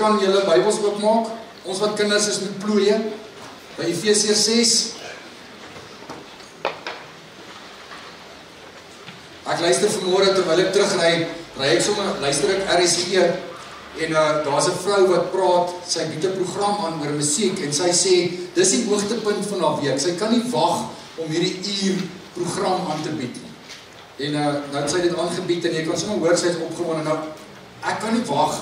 kan julle Bybels oopmaak. Ons wat kinders is met ploeie. By Efesiërs 6. Ek luister vanmôre terwyl ek terugry, luister ek RSG en daar's 'n vrou wat praat, sy bied 'n program aan oor musiek en sy sê, dis die hoogtepunt van haar week. Sy kan nie wag om hierdie uur program aan te bied nie. En nou het sy dit aangebied en jy kan sommer hoor sy is opgewonde. Nou, ek kan nie wag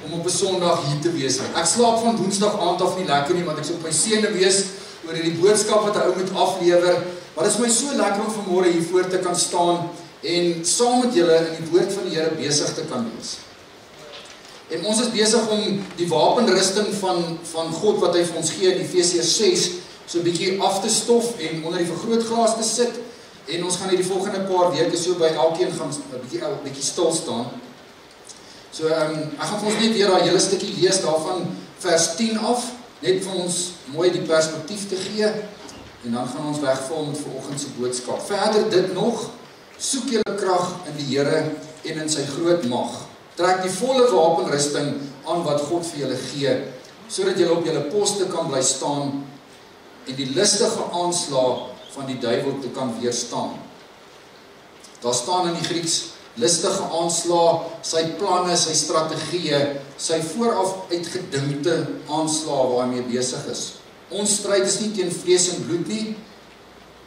om op 'n Sondag hier te wees nie. Ek slaap van Woensdag aand af nie lekker nie, want ek sou op my sene wees oor hierdie boodskap wat 'n ou moet aflewer. Maar dit is my so lekker om vanmôre hier voor te kan staan en saam met julle in die woord van die Here besig te kan wees. En ons is besig om die wapenrusting van God wat hy vir ons gee in Efesiërs 6 so 'n bietjie af te stof en onder die vergrootglas te sit. En ons gaan hierdie volgende paar weke so by elkeen gaan 'n bietjie stil staan. So ek gaan vir ons net weer daai hele stukkie lees daarvan vers 10 af, net vir ons mooi die perspektief te gee en dan gaan ons wegval met vanoggend se boodskap. Verder dit nog, soek julle krag in die Here en in sy groot mag. Trek die volle wapenrusting aan wat God vir julle gee, sodat julle op julle poste kan bly staan en die listige aanslae van die duiwel te kan weerstaan. Daar staan in die Grieks listige aanslae, sy planne, sy strategieë, sy vooraf uitgedinkte aanslae waarmee hy besig is. Ons stryd is nie teen vlees en bloed nie,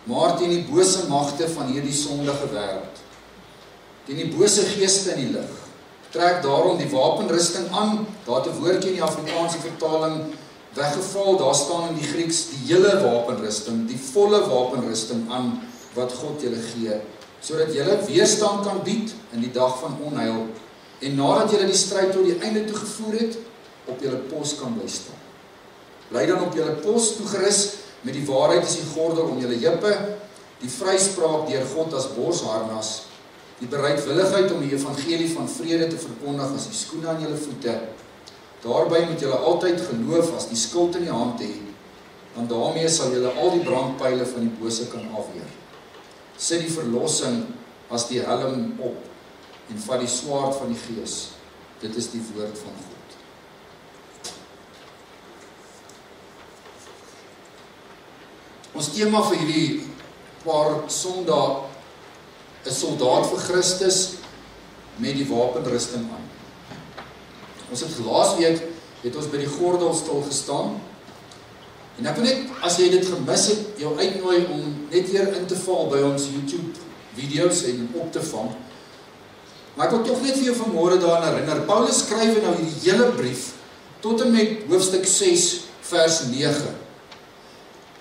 maar teen die bose magte van hierdie sondige wêreld. Teen die bose geeste in die lig. Trek daarom die wapenrusting aan, daar 'n woordjie in die Afrikaanse vertaling weggeval, daar staan in die Grieks die hele wapenrusting, die volle wapenrusting aan wat God julle gee, sodat julle weerstand kan bied in die dag van onheil en nadat julle die stryd tot die einde toe gevoer het, op julle pos kan bly staan. Bly dan op julle pos toegerus met die waarheid as die gordel om julle heupe, die vryspraak deur God as borsharnas, die bereidwilligheid om die evangelie van vrede te verkondig as die skoene aan julle voete. Daarby moet julle altyd geloof as die skild in die hand hê, want daarmee sal julle al die brandpyle van die bose kan afweer. Sit die verlossing as die helm op en vat die swaard van die Gees. Dit is die woord van God. Ons tema vir hierdie paar Sondae, 'n soldaat vir Christus met die wapenrusting aan. Ons het laasweek het ons by die gordel stil gestaan. En ek wil net, as jy dit gemis het, jou uitnooi om net weer in te val by ons YouTube video's en op te vang. Maar ek wil tog net vir jou vanmôre daaraan herinner. Paulus skryf nou hierdie hele brief tot en met hoofstuk 6 vers 9.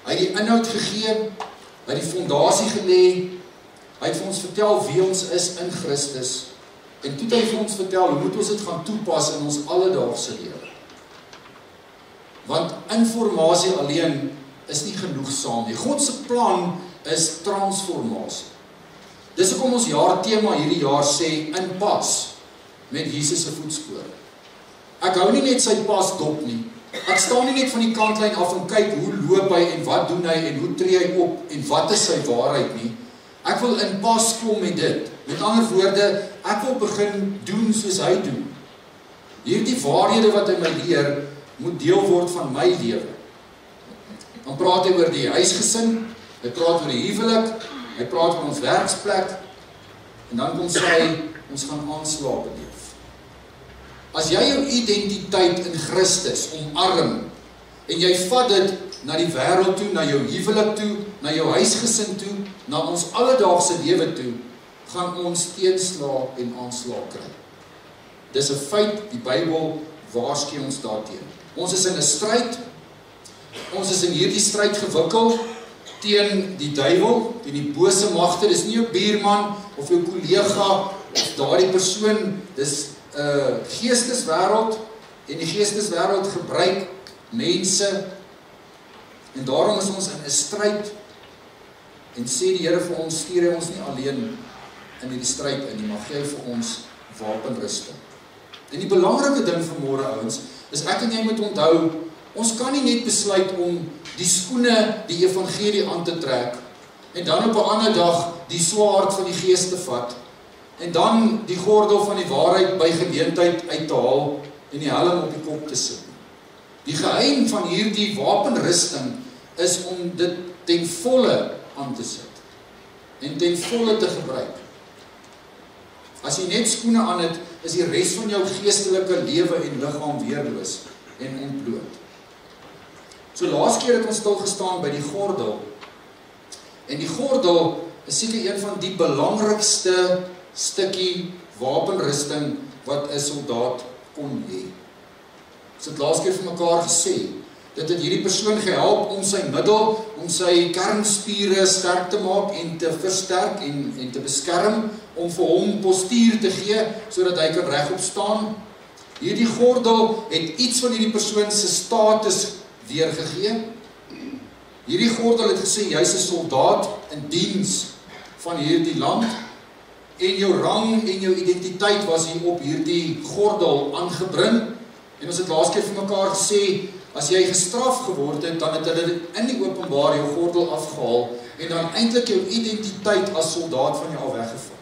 Hy het die inhoud gegee, hy het die fondasie gelê, hy het vir ons vertel wie ons is in Christus. En toe het hy vir ons vertel, hoe moet ons dit gaan toepas in ons alledaagse lewe? Want informasie alleen is nie genoegsaam nie. God se plan is transformasie. Dis hoekom ons jaartema hierdie jaar sê, in pas met Jesus se voetspore. Ek hou nie net sy pas dop nie. Ek staan nie net van die kantlyn af en kyk hoe loop hy en wat doen hy en hoe tree hy op en wat is sy waarheid nie. Ek wil in pas kom met dit. Met ander woorde, ek wil begin doen soos hy doen. Hierdie waarhede wat hy my leer, moet deel word van my lewe. Dan praat hy oor die huisgesin, hy praat oor die huwelik, hy praat oor ons werksplek, en dan kom sy, ons gaan aanslae beleef. As jy jou identiteit in Christus omarm, en jy vat dit na die wêreld toe, na jou huwelik toe, na jou huisgesin toe, na ons alledaagse lewe toe, gaan ons teenslae en aanslae kry. Dis 'n feit, die Bybel waarsku ons daarteen. Ons is in 'n stryd, ons is in hierdie stryd gewikkel teen die duiwel, teen die bose magte. Dis nie jou buurman of jou kollega of daardie persoon, dis 'n geesteswêreld en die geesteswêreld gebruik mense en daarom is ons in 'n stryd en sê die Here vir ons, stuur hy ons nie alleen in hierdie stryd in nie, maar gee hy vir ons wapenrusting. En die belangrike ding vanmôre ouens, is ek en jy moet onthou, ons kan nie net besluit om die skoene, die evangelie aan te trek, en dan op 'n ander dag die swaard van die Gees te vat, en dan die gordel van die waarheid by geleentheid uit te haal, en die helm op die kop te sit. Die geheim van hierdie wapenrusting is om dit ten volle aan te sit en ten volle te gebruik. As jy net skoene aan het, is die res van jou geestelike lewe en liggaam weerloos en ontbloot. So laas keer het ons stil gestaan by die gordel. En die gordel is seker een van die belangrikste stukkie wapenrusting wat 'n soldaat kon hê. Ons het laas keer vir mekaar gesê, dit het hierdie persoon gehelp om sy middel, om sy kernspiere sterk te maak en te versterk en te beskerm, om vir hom postuur te gee, sodat hy kan regop staan. Hierdie gordel het iets van hierdie persoon se status weergegee. Hierdie gordel het gesê, jy's 'n soldaat in diens van hierdie land, en jou rang en jou identiteit was hier op hierdie gordel aangebring. En ons het laas keer vir mekaar gesê, as jy gestraf geword het, dan het hulle in die openbaar jou gordel afgehaal, en dan eintlik jou identiteit as soldaat van jou al weggevat.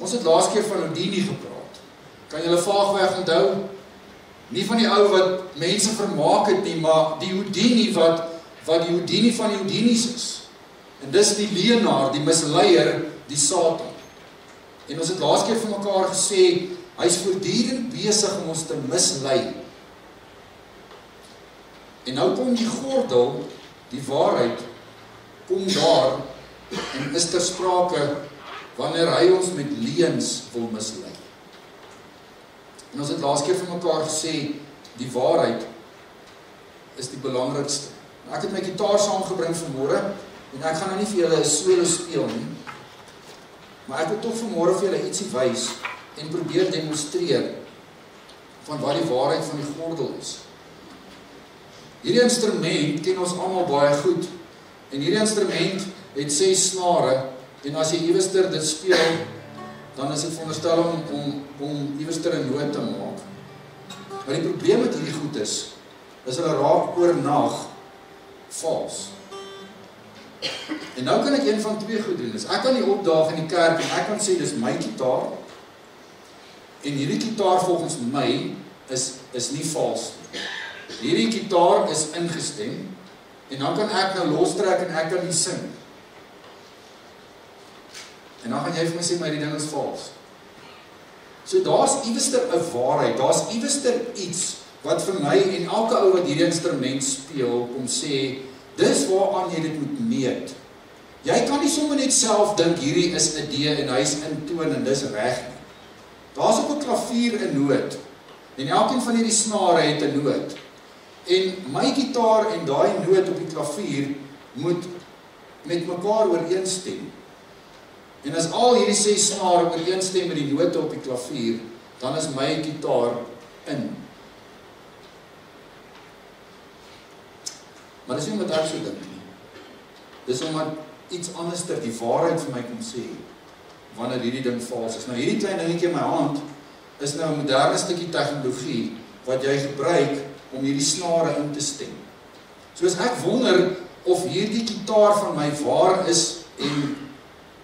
Ons het laas keer van Houdini gepraat. Kan julle vaagweg onthou? Nie van die ou wat mense vermaak het nie, maar die Houdini wat die Houdini van die Houdinis is. En dis die leienaar, die misleier, die Satan. En ons het laas keer vir mekaar gesê, hy is voortdurend besig om ons te mislei. En nou kom die gordel, die waarheid, kom daar en is ter sprake wanneer hy ons met leuns wil mislei. En ons het laas keer vir mekaar gesê, die waarheid is die belangrikste. Ek het my gitaar saamgebring vanmôre, en ek gaan nou nie vir julle 'n solo speel nie, maar ek wil tog vanmôre vir julle ietsie wys en probeer demonstreer van wat die waarheid van die gordel is. Hierdie instrument ken ons almal baie goed, en hierdie instrument het 6 snare, en as jy iewerster dit speel, dan is dit veronderstel om iewerster 'n noot te maak. Maar die probleem met hierdie goed is hulle raak oornag vals. En nou kan ek een van twee goed doen. Dus ek kan nie opdaag in die kerk en ek kan sê dis my gitaar, en hierdie gitaar volgens my is nie vals nie. Hierdie gitaar is ingestem, en dan kan ek nou lostrek en ek kan nie sing. En dan gaan jy vir my sê, maar die ding is vals. So daar's iewester 'n waarheid, daar's iewester iets wat vir my en elke ou wat hierdie instrument speel, kom sê, dis waaraan jy dit moet meet. Jy kan nie sommer net self dink, hierdie is 'n D en hy's in toon en dis reg nie. Daar's op 'n klavier 'n noot, en elkeen van hierdie snare het 'n noot. En my gitaar en daai noot op die klavier moet met mekaar ooreenstem. En as al hierdie 6 snare ooreenstem met die note op die klavier, dan is my gitaar in. Maar dis nie wat ek so dink nie. Dis omdat iets anders ter die waarheid vir my kom sê, wanneer hierdie ding vals is. Nou hierdie klein dingetjie in my hand, is nou 'n moderne stukkie tegnologie, wat jy gebruik om hierdie snare in te stem. So as ek wonder, of hierdie gitaar van my waar is, en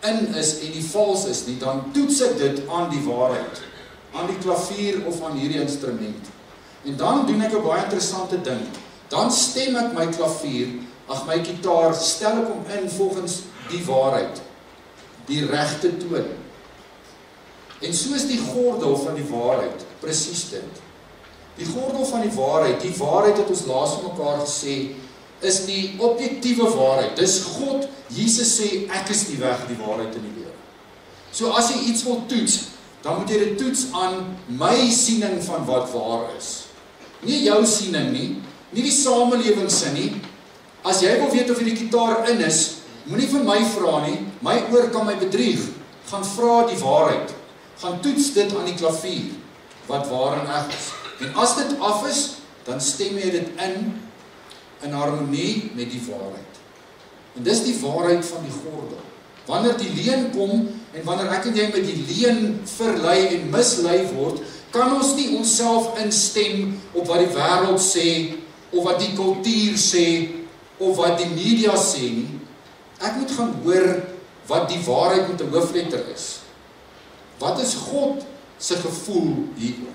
in is, en die vals is nie, dan toets ek dit aan die waarheid, aan die klavier of aan hierdie instrument. En dan doen ek 'n baie interessante ding. Dan stem ek my klavier, my gitaar, stel ek hom in volgens die waarheid, die regte toon. En so is die gordel van die waarheid, presies dit. Die gordel van die waarheid het ons laas van mekaar gesê, is die objektiewe waarheid. Dis God, Jesus sê, ek is die weg, die waarheid in die lewe. So as jy iets wil toets, dan moet jy dit toets aan my siening van wat waar is. Nie jou siening nie, nie die samelewingssin nie. As jy wil weet of die gitaar in is, moenie vir my vra nie, my oor kan my bedrieg. Gaan vra die waarheid. Gaan toets dit aan die klavier, wat waar en reg is. En as dit af is, dan stem jy dit in harmonie met die waarheid. En dis die waarheid van die gordel. Wanneer die leuen kom, en wanneer ek en jy met die leuen verlei en mislei word, kan ons nie onsself instem op wat die wêreld sê, of wat die kultuur sê, of wat die media sê nie. Ek moet gaan hoor wat die waarheid met 'n hoofletter is. Wat is God se gevoel hieroor.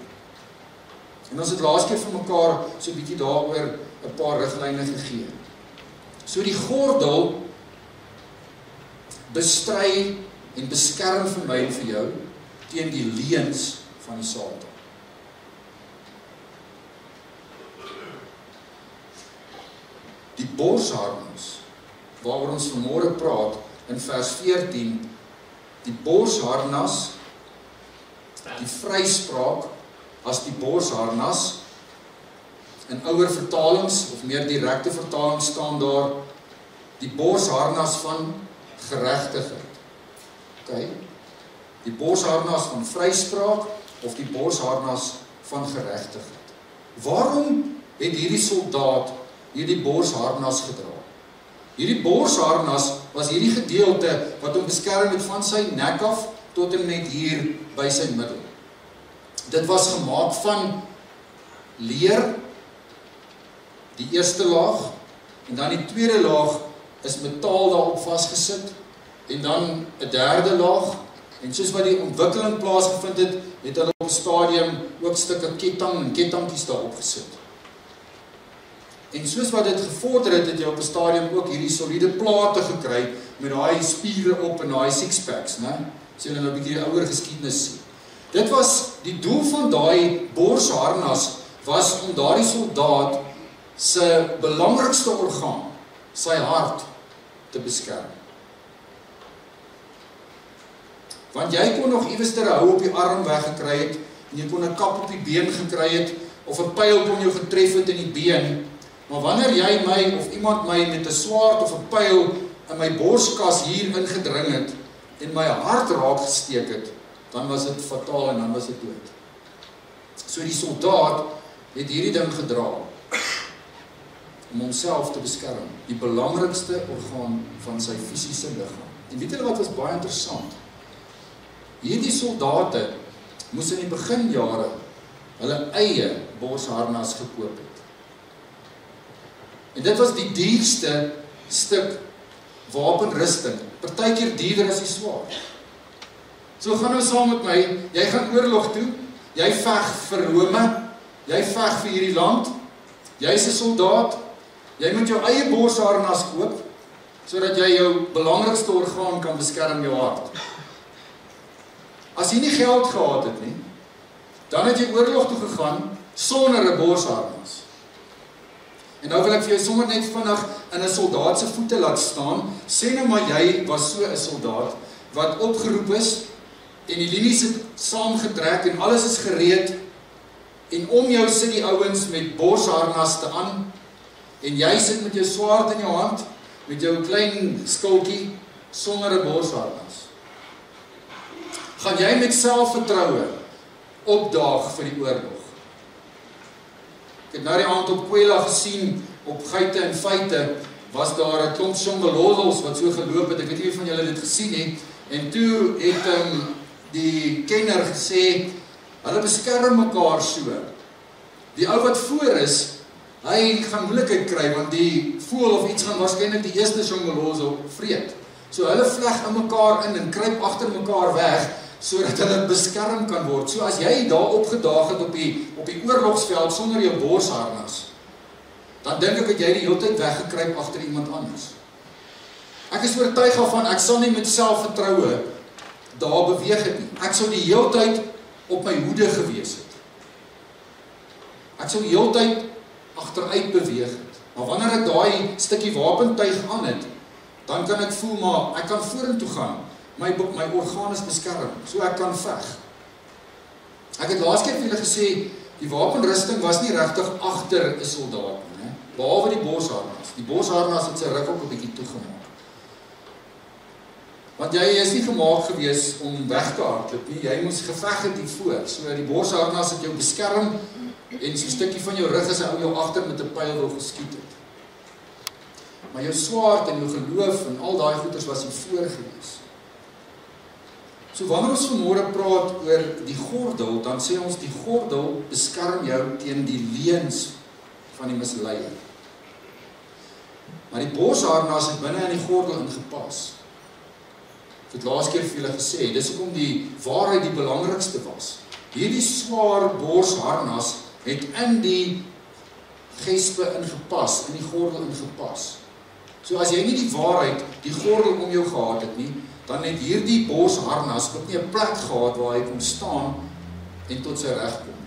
En ons het laas keer vir mekaar so 'n bietjie daaroor 'n paar riglyne gegee. So die gordel bestry en beskerm vir my en vir jou teen die leuns van die Satan. Die borsharnas, waaroor ons vanmôre praat in vers 14, die borsharnas, die vryspraak as die borsharnas, in ouer vertalings of meer direkte vertalings staan daar die borsharnas van geregtigheid. Okay? Die borsharnas van vryspraak of die borsharnas van geregtigheid. Waarom het hierdie soldaat hierdie borsharnas gedra? Hierdie borsharnas was hierdie gedeelte wat hom beskerm het van sy nek af tot en met hier by sy middel. Dit was gemaak van leer, die eerste laag, en dan die tweede laag is metaal daarop vasgesit, en dan 'n derde laag, en soos wat die ontwikkeling plaasgevind het, het hulle op 'n stadium ook stukke ketting en kettingkies daarop gesit. En soos wat dit gevorder het, het jy op 'n stadium ook hierdie soliede plate gekry, met daai spiere op en daai sixpacks, né? As jy nou 'n bietjie die ouer geskiedenis sien. Dit was, die doel van daai borsharnas, was om daardie soldaat se belangrikste orgaan, sy hart, te beskerm. Want jy kon nog iewers 'n hou op die arm weggekry het, en jy kon 'n kap op die been gekry het, of 'n pyl kon jou getref het in die been, maar wanneer jy my, of iemand my met 'n swaard of 'n pyl in my borskas hier ingedring het, en my hart raak gesteek het, dan was dit fataal en dan was dit dood. So die soldaat het hierdie ding gedra, om homself te beskerm, die belangrikste orgaan van sy fisiese liggaam. En weet julle wat was baie interessant? Hierdie soldate moes in die beginjare hulle eie borsharnas gekoop het. En dit was die duurste stuk wapenrusting, partykeer duurder as die swaard. So gaan nou saam met my, jy gaan oorlog toe, jy veg vir Rome, jy veg vir hierdie land, jy is 'n soldaat, jy moet jou eie borsharnas koop, sodat jy jou belangrikste orgaan kan beskerm, jou hart. As jy nie geld gehad het nie, dan het jy oorlog toe gegaan, sonder 'n borsharnas. En nou wil ek vir jou sommer net vinnig in 'n soldaat se voete laat staan, sê nou maar jy was so 'n soldaat, wat opgeroep is, en die linies het saamgetrek, en alles is gereed, en om jou sit die ouens met borsharnas te aan, en jy sit met jou swaard in jou hand, met jou klein skiltjie, sonder 'n borsharnas. Gaan jy met selfvertroue opdaag vir die oorlog? Ek het nou die aand op Kwela gesien, op Geite en Feite, was daar 'n klomp Shongolozos wat so geloop het, ek weet nie van julle dit gesien het, en toe het die kenner gesê, hulle beskerm mekaar so. Die ou wat voor is, hy gaan moeilikheid kry, want die voël of iets gaan waarskynlik die eerste Shongolozo vreet. So hulle vleg in mekaar in en kruip agter mekaar weg, sodat hulle beskerm kan word. So as jy daar opgedaag het op die oorlogsveld sonder jou borsharnas, dan dink ek dat jy die hele tyd weggekruip agter iemand anders. Ek is oortuig daarvan, ek sal nie met selfvertroue daar beweeg het nie. Ek sou die hele tyd op my hoede gewees het. Ek sou die hele tyd agteruit beweeg het. Maar wanneer ek daai stukkie wapentuig aan het, dan kan ek voel, maar ek kan vorentoe gaan. My orgaan is beskerm, so ek kan veg. Ek het laas keer vir julle gesê, die wapenrusting was nie regtig agter 'n soldaat nie, behalwe die borsharnas. Die borsharnas het sy rug ook 'n bietjie toegemaak. Want jy is nie gemaak gewees om weg te hardloop nie, jy moes geveg het hiervoor. So die borsharnas het jou beskerm, en so 'n stukkie van jou rug as 'n ou jou agter met 'n pyl wil geskiet het. Maar jou swaard en jou geloof en al daai goeders was hier voor gewees. So wanneer ons vanmôre praat oor die gordel, dan sê ons die gordel beskerm jou teen die leuns van die misleier. Maar die borsharnas het binne in die gordel ingepas. Ek het laas keer vir julle gesê, dis hoekom die waarheid die belangrikste was. hierdie swaar borsharnas het in die gespe ingepas, in die gordel ingepas. So as jy nie die waarheid, die gordel om jou gehad het nie, dan het hierdie borsharnas ook nie 'n plek gehad waar hy kon staan en tot sy reg kom.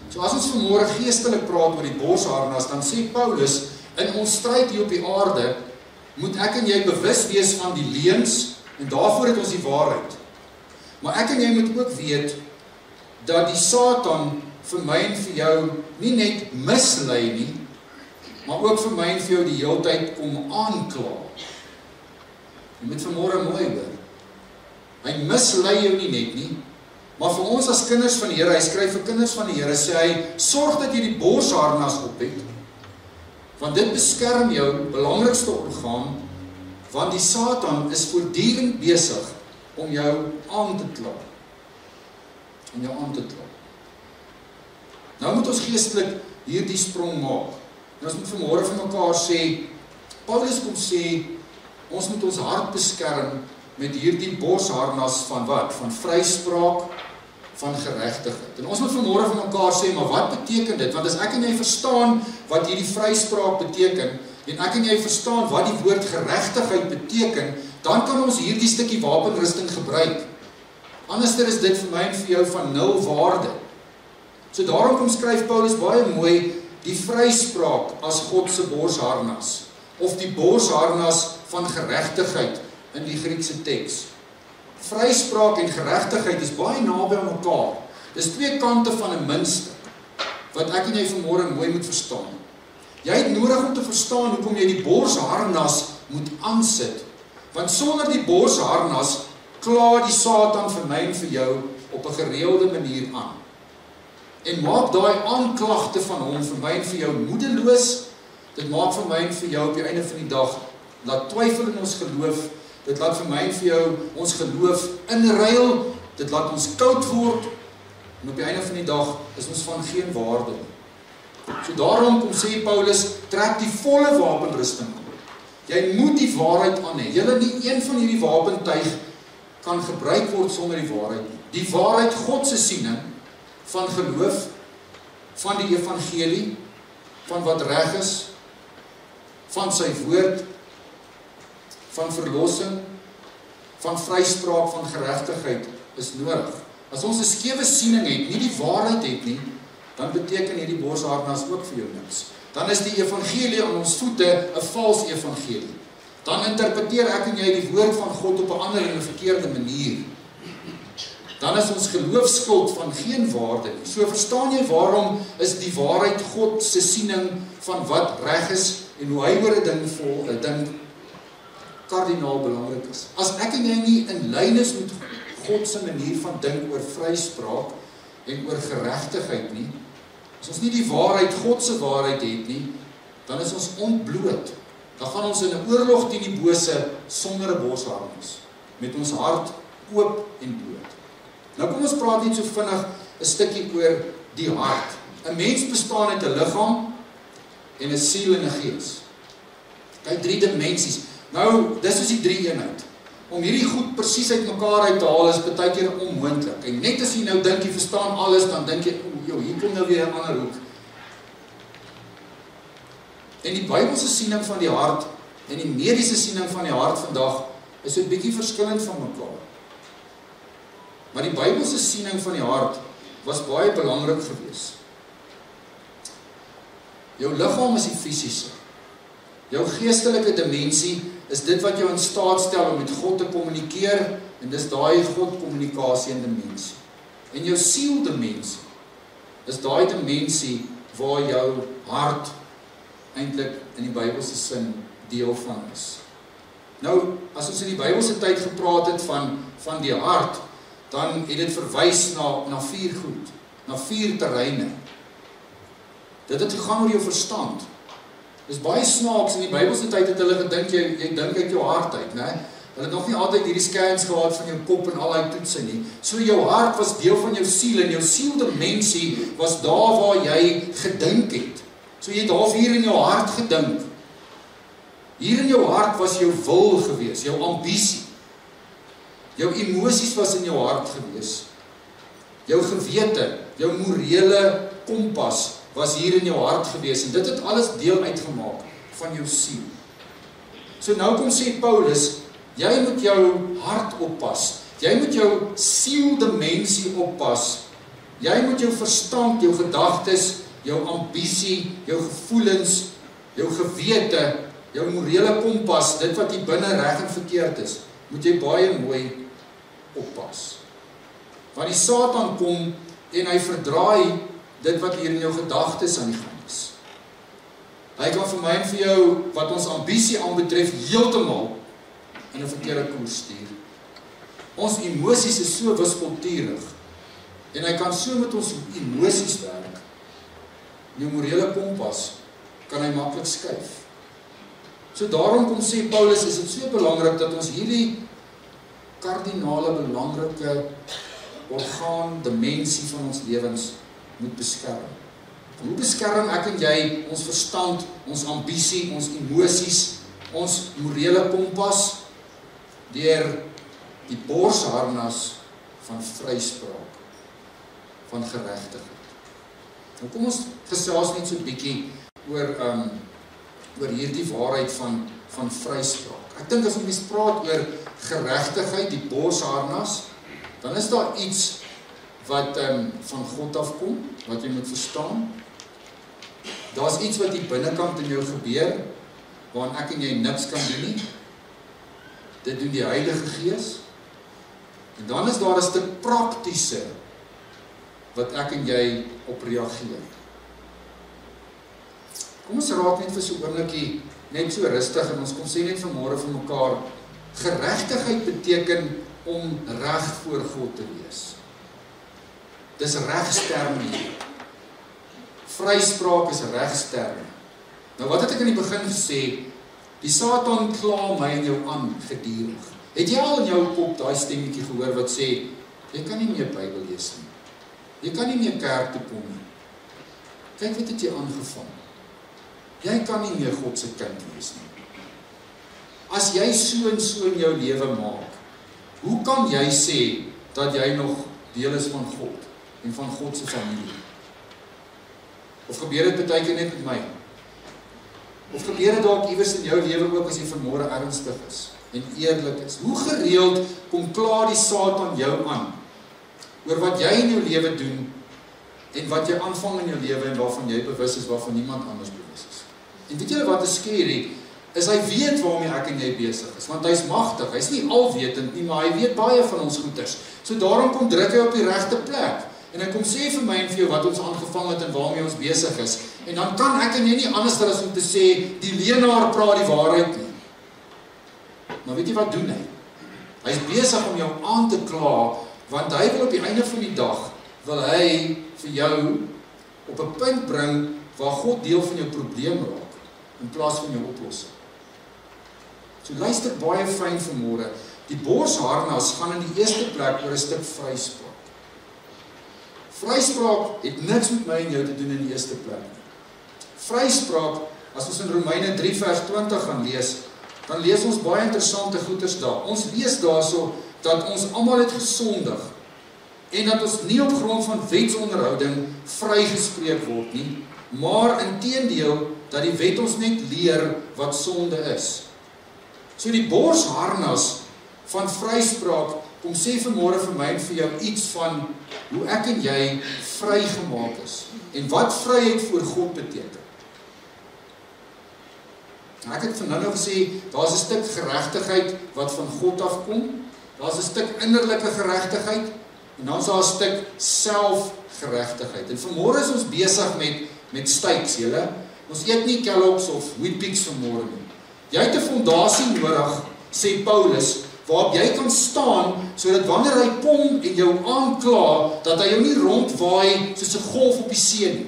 So as ons vanmôre geestelik praat oor die borsharnas, dan sê Paulus, in ons stryd hier op die aarde, moet ek en jy bewus wees van die leuns, en daarvoor het ons die waarheid. Maar ek en jy moet ook weet, dat die Satan vir my en vir jou nie net mislei nie, maar ook vir my en vir jou die heeltyd kom aankla. Jy moet vanmôre mooi hoor. Hy mislei jou nie net nie, maar vir ons as kinders van die Here, hy skryf vir kinders van die Here, sê hy, sorg dat jy die borsharnas op het, want dit beskerm jou belangrikste orgaan, want die Satan is voortdurend besig om jou aan te kla. Om jou aan te kla. Nou moet ons geestelik hierdie sprong maak. En ons moet vanmôre vir mekaar sê, Paulus kom sê, ons moet ons hart beskerm met hierdie borsharnas van wat? Van vryspraak, van geregtigheid. En ons moet vanmôre vir mekaar sê, maar wat beteken dit? Want as ek en jy verstaan wat hierdie vryspraak beteken, en ek en jy verstaan wat die woord geregtigheid beteken, dan kan ons hierdie stukkie wapenrusting gebruik. Anderster is dit vir my en vir jou van nul waarde. So daarom kom skryf Paulus baie mooi, die vryspraak as God se borsharnas, of die borsharnas van geregtigheid in die Griekse teks. Vryspraak en geregtigheid is baie naby aan mekaar. Dis twee kante van 'n muntstuk, wat ek en jy vanmôre mooi moet verstaan. Jy het nodig om te verstaan hoekom jy die borsharnas moet aansit, want sonder die borsharnas kla die Satan vir my en vir jou op 'n gereelde manier aan. En maak daai aanklagte van hom vir my en vir jou moedeloos. Dit maak vir my en vir jou op die einde van die dag, laat twyfel in ons geloof. Dit laat vir my en vir jou ons geloof inruil. Dit laat ons koud word. En op die einde van die dag is ons van geen waarde nie. So daarom kom sê Paulus, trek die volle wapenrusting aan. Jy moet die waarheid aan hê. Julle nie een van hierdie wapentuig kan gebruik word sonder die waarheid nie. Die waarheid, God se siening van geloof, van die evangelie, van wat reg is, van sy woord, van verlossing, van vryspraak, van geregtigheid is nodig. As ons 'n skewe siening het, nie die waarheid het nie, dan beteken hierdie borsharnas ook vir jou niks. Dan is die evangelie aan ons voete 'n vals evangelie. Dan interpreteer ek en jy die woord van God op 'n ander en 'n verkeerde manier. Dan is ons geloofskuld van geen waarde nie. So verstaan jy waarom is die waarheid God se siening van wat reg is en hoe hy oor 'n ding kardinaal belangrik is. As ek en jy nie in lyn is met God se manier van dink oor vryspraak en oor geregtigheid nie, as ons nie die waarheid, God se waarheid het nie, dan is ons ontbloot. Dan gaan ons in 'n oorlog teen die bose sonder 'n borsharnas, met ons hart oop en bloot. Nou kom ons praat net so vinnig 'n stukkie oor die hart. 'n Mens bestaan uit 'n liggaam en 'n siel en 'n gees. Kyk, 3 dimensies. Nou, dis is die 3-eenheid. Om hierdie goed presies uit mekaar uit te haal is baie keer onmoontlik. En net as jy nou dink jy verstaan alles, dan dink jy, "O, hier kom nou weer 'n ander hoek." En die Bybelse siening van die hart en die mediese siening van die hart vandag is so 'n bietjie verskillend van mekaar. Maar die Bybelse siening van die hart was baie belangrik geweest. Jou liggaam is die fisiese. Jou geestelike dimensie is dit wat jou in staat stel om met God te kommunikeer, en dis daai God-kommunikasie en dimensie. En jou sieldimensie is daai dimensie waar jou hart eintlik in die Bybelse sin deel van is. Nou, as ons in die Bybelse tyd gepraat het van die hart, dan het dit verwys na 4 goed, na 4 terreine. Dit het gegaan oor jou verstand. Dis baie snaaks, in die Bybelse tyd het hulle gedink, jy dink uit jou hart uit, né? Hulle het nog nie altyd hierdie scans gehad van jou kop en al die toetse nie. So jou hart was deel van jou siel, en jou sieldimensie was daar waar jy gedink het. So jy het half hier in jou hart gedink. Hier in jou hart was jou wil gewees, jou ambisie. Jou emosies was in jou hart gewees. jou gewete, jou morele kompas was hier in jou hart gewees en dit het alles deel uitgemaak van jou siel. So nou kom sê Paulus, jy moet jou hart oppas, jy moet jou sieldimensie oppas, jy moet jou verstand, jou gedagtes, jou ambisie, jou gevoelens, jou gewete, jou morele kompas, dit wat hier binne reg en verkeerd is, moet jy baie mooi oppas. Want die Satan kom en hy verdraai dit wat hier in jou gedagtes aan die gang is. Hy kan vir my en vir jou, wat ons ambisie aanbetref, heeltemal in 'n verkeerde koers stuur. Ons emosies is so wispelturig en hy kan so met ons emosies werk. Jou morele kompas kan hy maklik skuif. So daarom kom sê Paulus, is dit so belangrik dat ons hierdie kardinale belangrike orgaan, dimensie van ons lewens moet beskerm. Hoe beskerm ek en jy ons verstand, ons ambisie, ons emosies, ons morele kompas deur die borsharnas van vryspraak, van geregtigheid. Nou kom ons gesels net so 'n bietjie oor hierdie waarheid van vryspraak. Ek dink as ons praat oor geregtigheid, die borsharnas, dan is daar iets wat van God afkom, wat jy moet verstaan. Daar's iets wat hier binnekant in jou gebeur, waarin ek en jy niks kan doen nie. Dit doen die Heilige Gees. En dan is daar 'n stuk praktiese wat ek en jy op reageer. Kom ons raak net vir so 'n oombliekie net so rustig en ons kom sê net vanmôre vir mekaar, geregtigheid beteken om reg voor God te wees. Dis regsterm hier. Vryspraak is regsterm. Nou wat het ek in die begin gesê? Die Satan kla my en jou aan gedurig. Het jy al in jou kop daai stemmetjie gehoor wat sê, jy kan nie meer Bybel lees nie. Jy kan nie meer kerk toe kom nie. Kyk wat het jy aangevang. Jy kan nie meer God se kind wees nie. As jy so en so in jou lewe maak, hoe kan jy sê dat jy nog deel is van God en van God se familie? Of gebeur dit baie keer net met my? Of gebeur dit dalk iewers in jou lewe ook as jy vanmôre ernstig is en eerlik is? Hoe gereeld kom kla die Satan jou aan oor wat jy in jou lewe doen en wat jy aanvang in jou lewe en waarvan jy bewus is, waarvan niemand anders bewus is? En weet julle wat is skerry? Is hy weet waarmee ek en jy besig is, want hy's magtig, hy's nie alwetend nie, maar hy weet baie van ons goeders. So daarom kom druk hy op die regte plek, en hy kom sê vir my en vir jou wat ons aangevang het en waarmee ons besig is, en dan kan ek en jy nie anders as om te sê, die leenaar praat die waarheid nie. Maar weet jy wat doen hy? Hy is besig om jou aan te kla, want hy wil op die einde van die dag, wil hy vir jou op 'n punt bring, waar God deel van jou probleem raak, in plaas van jou oplossing. So luister baie fyn vanmôre. Die borsharnas gaan in die eerste plek oor 'n stuk vryspraak. Vryspraak het niks met my en jou te doen in die eerste plek nie. Vryspraak, as ons in Romeine 3 vers 20 gaan lees, dan lees ons baie interessante goeders daar. Ons lees daarso dat ons almal het gesondig en dat ons nie op grond van wetsonderhouding vrygespreek word nie, maar inteendeel dat die wet ons net leer wat sonde is. So die borsharnas van vryspraak kom sê vanmôre vir my en vir jou iets van hoe ek en jy vrygemaak is en wat vryheid voor God beteken. Ek het vanaand gesê, daar's 'n stuk geregtigheid wat van God afkom, daar's 'n stuk innerlike geregtigheid en dan is daar 'n stuk selfgeregtigheid. En vanmôre is ons besig met steaks, julle. Ons eet nie Kellogg's of Weet-Bix vanmôre nie. Jy het 'n fondasie nodig, sê Paulus, waarop jy kan staan, sodat wanneer hy kom en jou aankla, dat hy jou nie rondwaai soos 'n golf op die see nie.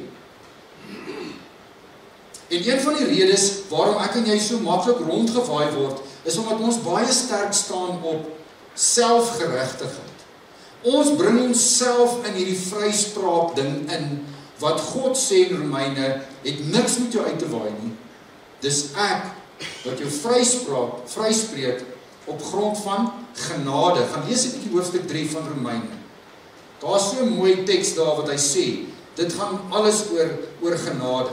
En een van die redes waarom ek en jy so maklik rondgewaai word, is omdat ons baie sterk staan op selfgeregtigheid. Ons bring onsself in hierdie vryspraak ding in, wat God sê in Romeine, het niks met jou uit te waai nie. Dis ek wat jou vryspreek op grond van genade. Gaan lees 'n bietjie hoofstuk 3 van Romeine. Daar is so 'n mooi teks daar wat hy sê, dit gaan alles oor genade.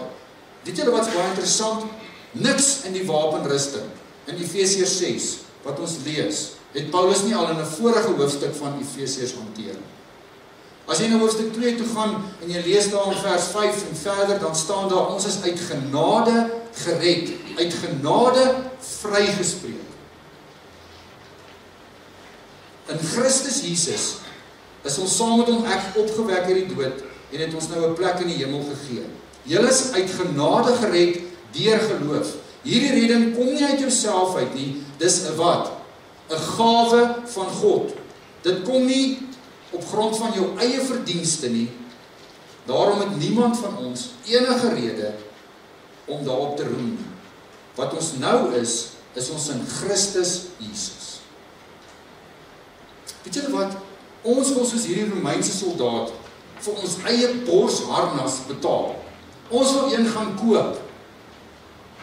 Weet julle wat's baie interessant? Niks in die wapenrusting, in Efesiërs 6, wat ons lees, het Paulus nie al in 'n vorige hoofstuk van Efesiërs hanteer. As jy na hoofstuk 2 toe gaan, en jy lees daar in vers 5 en verder, dan staan daar, ons is uit genade gered, uit genade vrygespreek. In Christus Jesus is ons saam met hom opgewek uit die dood en het ons nou 'n plek in die hemel gegee. Julle is uit genade gered deur geloof. Hierdie redding kom nie uit jouself uit nie, dis 'n wat? 'n gawe van God. Dit kom nie op grond van jou eie verdienste nie. Daarom het niemand van ons enige rede om daarop te roem nie. Wat ons nou is ons in Christus Jesus. Weet julle wat? Ons wil soos hierdie Romeinse soldaat vir ons eie borsharnas betaal. Ons wil een gaan koop,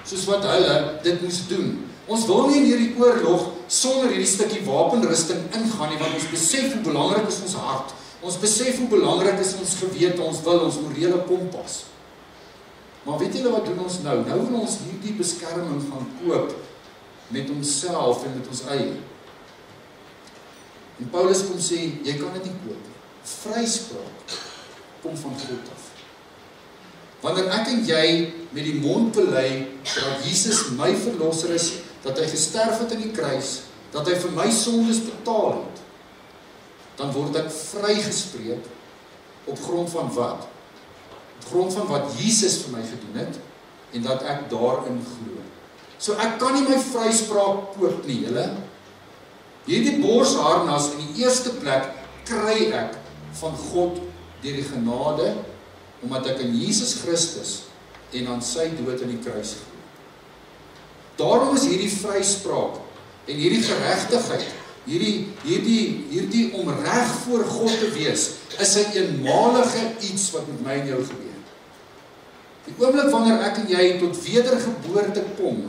soos wat hulle dit moes doen. Ons wil nie in hierdie oorlog sonder hierdie stukkie wapenrusting ingaan nie, want ons besef hoe belangrik is ons hart. Ons besef hoe belangrik is ons gewete, ons wil, ons morele kompas. Maar weet julle wat doen ons nou? Nou wil ons hierdie beskerming gaan koop met onsself en met ons eie. En Paulus kom sê, jy kan dit nie koop. Vryspraak kom van God af. Wanneer ek en jy met die mond bely dat Jesus my verlosser is, dat hy gesterf het in die kruis, dat hy vir my sondes betaal het, dan word ek vrygespreek op grond van wat? Op grond van wat Jesus vir my gedoen het, en dat ek daarin glo. So ek kan nie my vryspraak koop nie, julle. Hierdie borsharnas in die eerste plek kry ek van God deur die genade, omdat ek in Jesus Christus en aan sy dood in die kruis glo. Daarom is hierdie vryspraak en hierdie geregtigheid, hierdie om reg voor God te wees, is 'n eenmalige iets wat met my en jou gebeur. Die oomblik wanneer ek en jy tot wedergeboorte kom,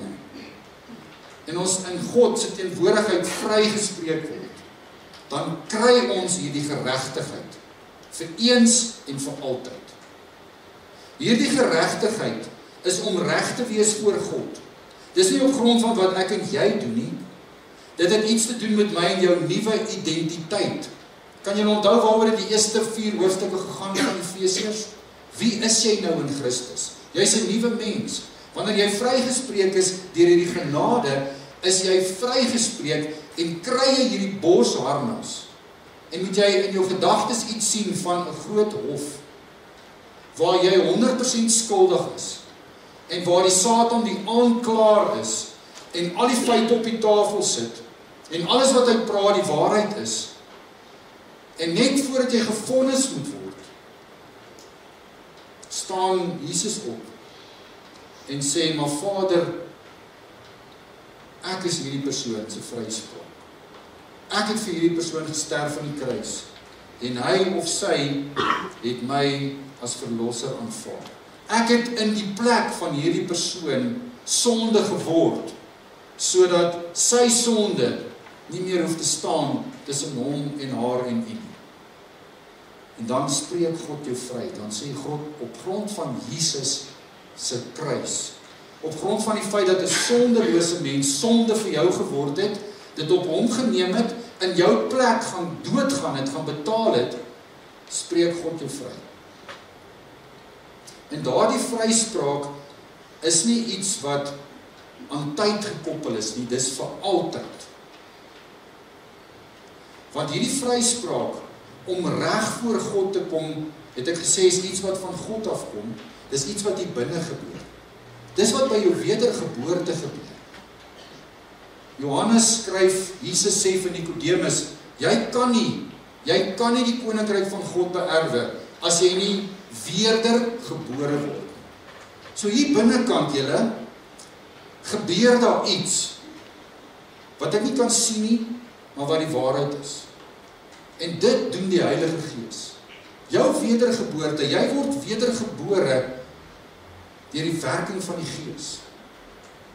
en ons in God se teenwoordigheid vrygespreek word, dan kry ons hierdie geregtigheid, vir eens en vir altyd. Hierdie geregtigheid is om reg te wees voor God. Dis nie op grond van wat ek en jy doen nie. Dit het iets te doen met my en jou nuwe identiteit. Kan jy onthou waaroor die eerste 4 hoofstukke gegaan van Efesiërs? Wie is jy nou in Christus? Jy's 'n nuwe mens. Wanneer jy vrygespreek is deur hierdie genade, is jy vrygespreek en kry jy hierdie borsharnas. En moet jy in jou gedagtes iets sien van 'n groot hof, waar jy 100% skuldig is, en waar die Satan die aanklaer is, en al die feite op die tafel sit, en alles wat hy praat die waarheid is, en net voordat jy gevonnis moet word, staan Jesus op, en sê, maar Vader, ek is hierdie persoon se vryspraak. Ek het vir hierdie persoon gesterf aan die kruis, en hy of sy het my as verlosser aanvaar. Ek het in die plek van hierdie persoon sonde geword, sodat sy sonde nie meer hoef te staan tussen hom en haar en u. En dan spreek God jou vry, dan sê God op grond van Jesus se kruis, op grond van die feit dat 'n sondelose mens sonde vir jou geword het, dit op hom geneem het, in jou plek gaan doodgaan het, gaan betaal het, spreek God jou vry. En daardie vryspraak is nie iets wat aan tyd gekoppel is nie, dis vir altyd. Want hierdie vryspraak om reg voor God te kom, het ek gesê, is iets wat van God afkom, dis iets wat hier binne gebeur. Dis wat by jou wedergeboorte gebeur. Johannes skryf, Jesus sê vir Nikodemus, jy kan nie die koninkryk van God beerwe, as jy nie wedergebore word. So hier binnekant julle, gebeur daar iets, wat ek nie kan sien nie, maar wat die waarheid is. En dit doen die Heilige Gees. Jou wedergeboorte, jy word wedergebore deur die werking van die Gees.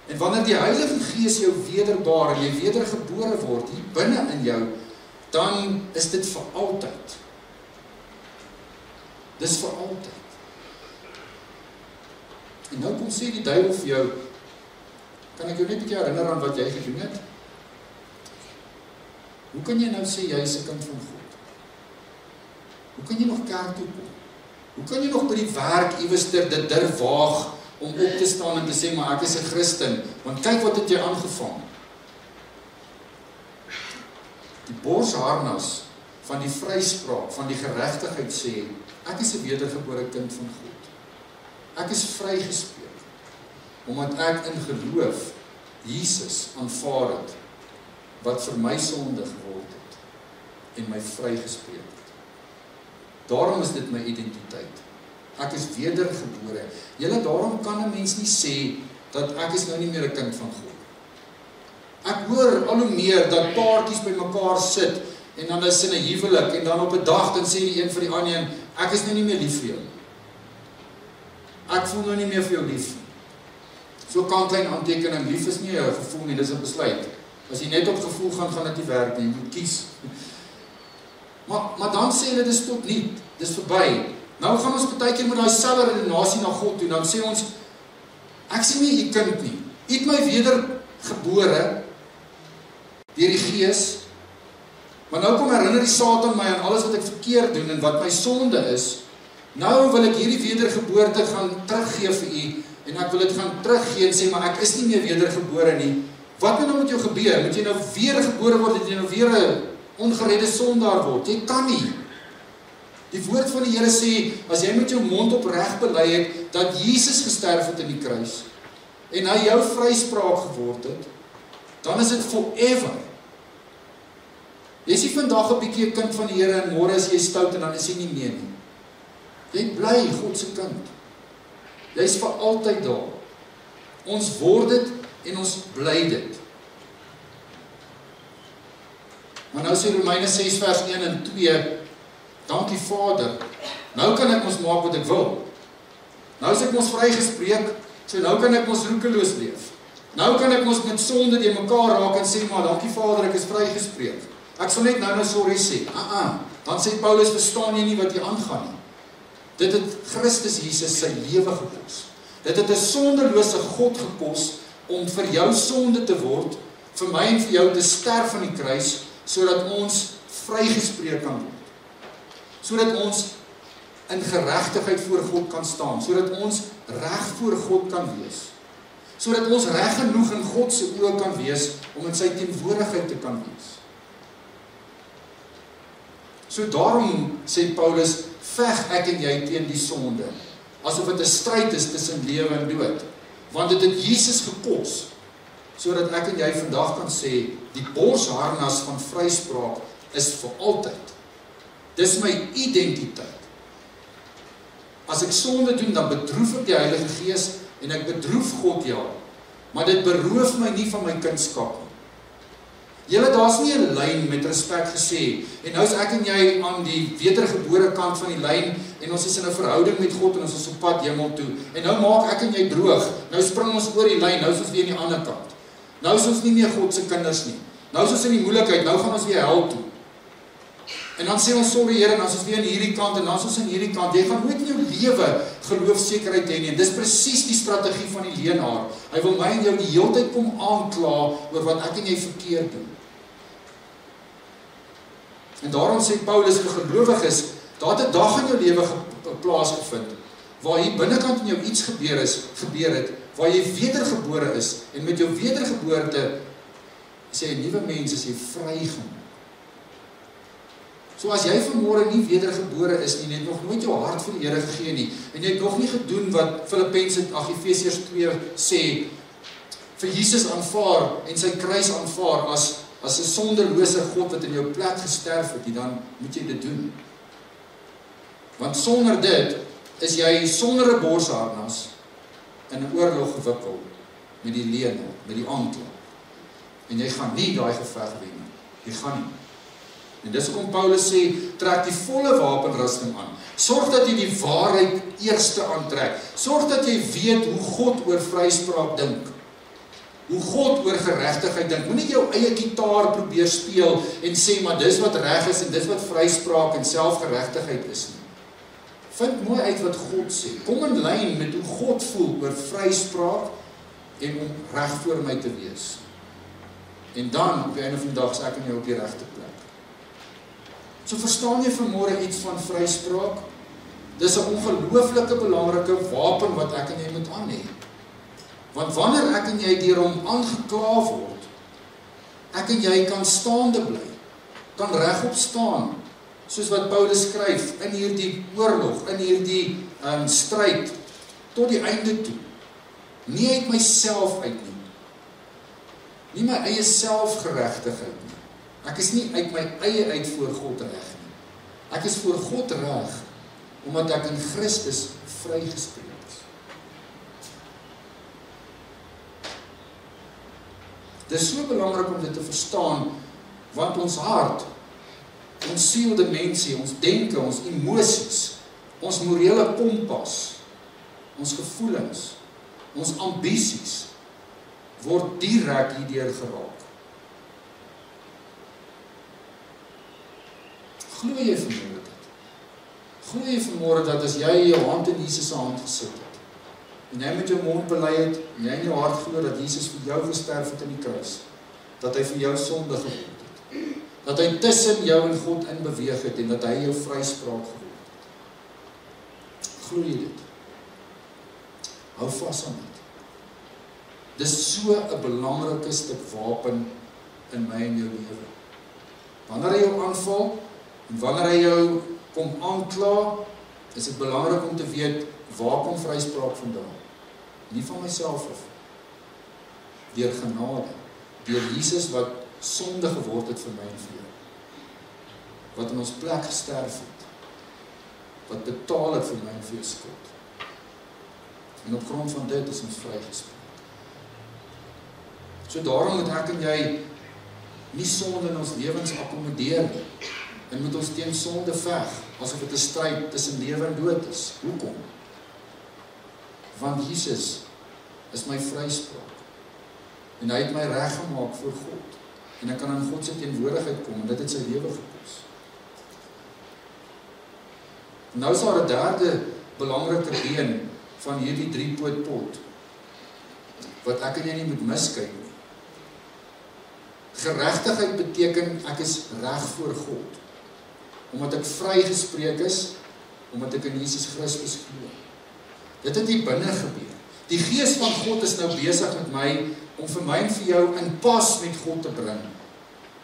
En wanneer die Heilige Gees jou wederbaar en jy wedergebore word hier binne in jou, dan is dit vir altyd. Dis vir altyd. En nou kom sê die duiwel vir jou, kan ek jou net 'n bietjie herinner aan wat jy gedoen het? Hoe kan jy nou sê jy is 'n kind van God? Hoe kan jy nog kerk toe kom? Hoe kan jy nog by die werk iewester dit durf waag om op te staan en te sê, maar ek is 'n Christen, want kyk wat het jy aangevang. Die borsharnas van die vryspraak, van die geregtigheid sê, ek is 'n wedergebore kind van God. Ek is vrygespreek, omdat ek in geloof Jesus aanvaar het, wat vir my sonde geword het, en my vrygespreek het. Daarom is dit my identiteit. Ek is wedergebore. Julle, daarom kan 'n mens nie sê, dat ek is nou nie meer 'n kind van God. Ek hoor al hoe meer, dat paartjies by mekaar sit, en dan is in 'n huwelik, en dan op 'n dag, dan sê die een vir die ander een, ek is nou nie meer lief vir jou. Ek voel nou nie meer vir jou lief. So kan klein aantekening, lief is nie 'n gevoel nie, dis 'n besluit. As jy net op gevoel gaan dit nie werk nie, jy moet kies. Maar dan sê hulle, dis tot nie, dis verby. Nou gaan ons partykeer met daai selfe redenasie na God toe, dan sê ons, ek sien nie u kind nie. U het my wedergebore deur die Gees, maar nou kom herinner die Satan my aan alles wat ek verkeerd doen en wat my sonde is. Nou wil ek hierdie wedergeboorte gaan teruggee vir u, en ek wil dit gaan teruggee en sê, maar ek is nie meer wedergebore nie. Wat moet nou met jou gebeur? Moet jy nou weer gebore word, dat jy nou weer 'n ongeredde sondaar word? Jy kan nie. Die woord van die Here sê, as jy met jou mond opreg bely het, dat Jesus gesterf het in die kruis, en hy jou vryspraak geword het, dan is dit forever. Jy is nie vandag 'n bietjie 'n kind van die Here, en môre is jy stout, en dan is jy nie meer nie. Jy bly God se kind. Jy is vir altyd daar. Ons word dit, en ons bly dit. Maar nou sê Romeine 6 vers 1 en 2, dankie Vader, nou kan ek ons maak wat ek wil. Nou is ek ons vrygespreek, so nou kan ek ons roekeloos leef. Nou kan ek ons met sonde deur mekaar raak en sê, maar dankie Vader, ek is vrygespreek. Ek sal net nou sorry sê. Dan sê Paulus, verstaan jy nie wat hier aangaan nie. Dit het Christus Jesus sy lewe gekos. Dit het 'n sondelose God gekos om vir jou sonde te word, vir my en vir jou te sterf aan die kruis, sodat ons vrygespreek kan word. Sodat ons in geregtigheid voor God kan staan, sodat ons reg voor God kan wees. Sodat ons reg genoeg in God se oë kan wees om in sy teenwoordigheid te kan wees. So daarom sê Paulus, veg ek en jy teen die sonde, asof dit 'n stryd is tussen lewe en dood. Want dit het Jesus gekos, sodat ek en jy vandag kan sê, die borsharnas van vryspraak is vir altyd. Dis my identiteit. As ek sonde doen, dan bedroef ek die Heilige Gees, en ek bedroef God, ja, maar dit beroof my nie van my kindskap nie. Julle, daar's nie 'n lyn met respek gesê, en nou is ek en jy aan die wedergebore kant van die lyn, en ons is in 'n verhouding met God, en ons is op pad hemel toe, en nou maak ek en jy droog, nou spring ons oor die lyn, nou is ons weer aan die ander kant. Nou is ons nie meer God se kinders nie, nou is ons in die moeilikheid, nou gaan ons weer hel toe. En dan sê ons, sorry Here, en dan is ons weer in hierdie kant, en dan is ons in hierdie kant. Jy gaan nooit in jou lewe geloofsekerheid hê nie, en dis presies die strategie van die leenaar. Hy wil my en jou die hele tyd kom aankla oor wat ek en jy verkeerd doen. En daarom sê Paulus vir gelowiges, daar het 'n dag in jou lewe plaasgevind, waar hier binnekant in jou iets gebeur het, waar jy wedergebore is, en met jou wedergeboorte, sê 'n nuwe mens, is jy vrygemaak. So as jy vanmôre nie wedergebore is nie, het nog nooit jou hart vir die Here gegee nie, en jy het nog nie gedoen wat Efesiërs 2 sê, vir Jesus aanvaar, en sy kruis aanvaar, as 'n sondelose God wat in jou plek gesterf het, dan moet jy dit doen. Want sonder dit, is jy sonder 'n borsharnas, in 'n oorlog gewikkel, met die leenaar, met die aankla. En jy gaan nie daai geveg wen nie. Jy gaan nie. En dis hoekom Paulus sê, trek die volle wapenrusting aan. Sorg dat jy die waarheid eerste aantrek. Sorg dat jy weet hoe God oor vryspraak dink. Hoe God oor geregtigheid dink. Moenie jou eie gitaar probeer speel en sê, maar dis wat reg is en dis wat vryspraak en selfgeregtigheid is nie. Vind mooi uit wat God sê. Kom in lyn met hoe God voel oor vryspraak en om reg voor my te wees. En dan, op die einde van die dag, is ek en jy op die regte plek. So verstaan jy vanmôre iets van vryspraak? Dis 'n ongelooflike belangrike wapen wat ek en jy moet aan hê. Want wanneer ek en jy deur hom aangekla word, ek en jy kan staande bly, kan regop staan, soos wat Paulus skryf, in hierdie oorlog, in hierdie stryd, tot die einde toe. Nie uit myself uit nie. Nie my eie selfgeregtigheid nie. Ek is nie uit my eie uit voor God reg nie. Ek is voor God reg, omdat ek in Christus vrygespreek is. Dit is so belangrik om dit te verstaan, want ons hart, ons siel, dimensie, ons denke, ons emosies, ons morele kompas, ons gevoelens, ons ambisies, word direk hierdeur geraak. Glo jy vanmôre dit? Glo jy vanmôre dat as jy jou hand in Jesus se hand gesit het, en jy met jou mond bely het, en jy in jou hart glo dat Jesus vir jou gesterf het in die kruis, dat hy vir jou sonde geword het, dat hy tussen jou en God in beweeg het, en dat hy jou vryspraak geword het. Glo jy dit? Hou vas aan dit. Dis so 'n belangrike stuk wapen in my en jou lewe. Wanneer hy jou aanval, en wanneer hy jou kom aankla, is dit belangrik om te weet, waar kom vryspraak vandaan? Nie van myself af. Deur genade. Deur Jesus wat sonde geword het vir my en vir jou. Wat in ons plek gesterf het. Wat betaal het vir my en vir jou skuld. En op grond van dit is ons vrygespreek. So daarom moet ek en jy nie sonde in ons lewens akkommodeer nie. En moet ons teen sonde veg, asof dit 'n stryd tussen lewe en dood is. Hoekom? Want Jesus is my vryspraak. En hy het my reg gemaak voor God. En ek kan in God se teenwoordigheid kom, en dit het sy lewe gekos. Nou is daar 'n derde belangrike been van hierdie 3-poot pot, wat ek en jy nie moet miskyk nie. Geregtigheid beteken ek is reg voor God, omdat ek vrygespreek is, omdat ek in Jesus Christus glo. Dit het hier binne gebeur. Die Gees van God is nou besig met my, om vir my en vir jou in pas met God te bring.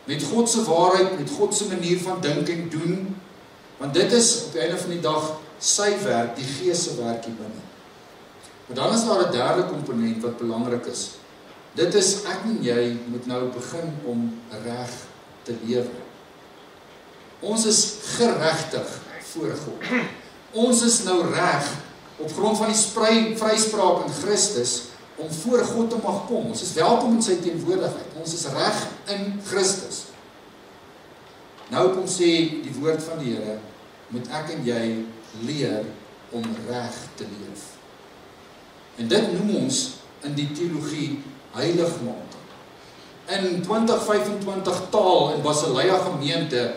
Met God se waarheid, met God se manier van dink en doen, want dit is op die einde van die dag sy werk, die Gees se werk hier binne. Maar dan is daar 'n derde komponent wat belangrik is. Dit is ek en jy moet nou begin om reg te lewe. Ons is geregtig voor God. Ons is nou reg op grond van die vryspraak in Christus om voor God te mag kom. Ons is welkom in sy teenwoordigheid. Ons is reg in Christus. Nou kom sê die woord van die Here, moet ek en jy leer om reg te leef. En dit noem ons in die teologie heiligmaking. In 2025 taal in Basileia gemeente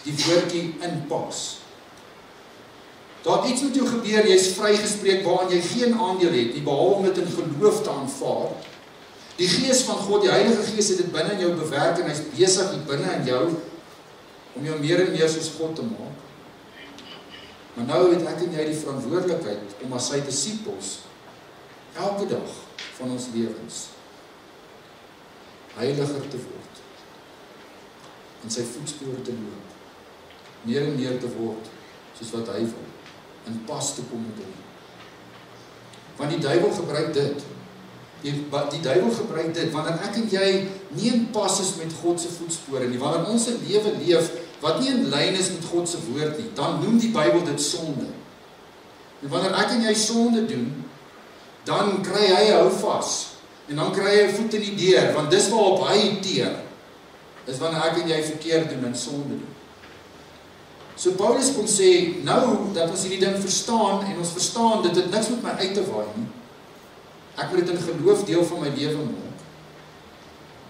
die woordjie inpas. Daar het iets met jou gebeur, jy is vrygespreek waaraan jy geen aandeel het nie, behalwe om dit in geloof te aanvaar. Die Gees van God, die Heilige Gees het dit binne in jou bewerk en hy is besig hier binne in jou om jou meer en meer soos God te maak. Maar nou het ek en jy die verantwoordelikheid om as sy disippels elke dag van ons lewens heiliger te word, in sy voetspore te loop, meer en meer te word soos wat hy wil, in pas te kom met hom. Want die duiwel gebruik dit. Die duiwel gebruik dit, wanneer ek en jy nie in pas is met God se voetspore nie, wanneer ons 'n lewe leef wat nie in lyn is met God se woord nie, dan noem die Bybel dit sonde. En wanneer ek en jy sonde doen, dan kry hy hou vas, en dan kry hy 'n voet in die deur, want dis waarop hy teer, is wanneer ek en jy verkeerd doen en sonde doen. So Paulus kom sê, nou dat ons hierdie ding verstaan, en ons verstaan, dit het niks met my uit te waai nie. Ek moet dit in geloof deel van my lewe maak.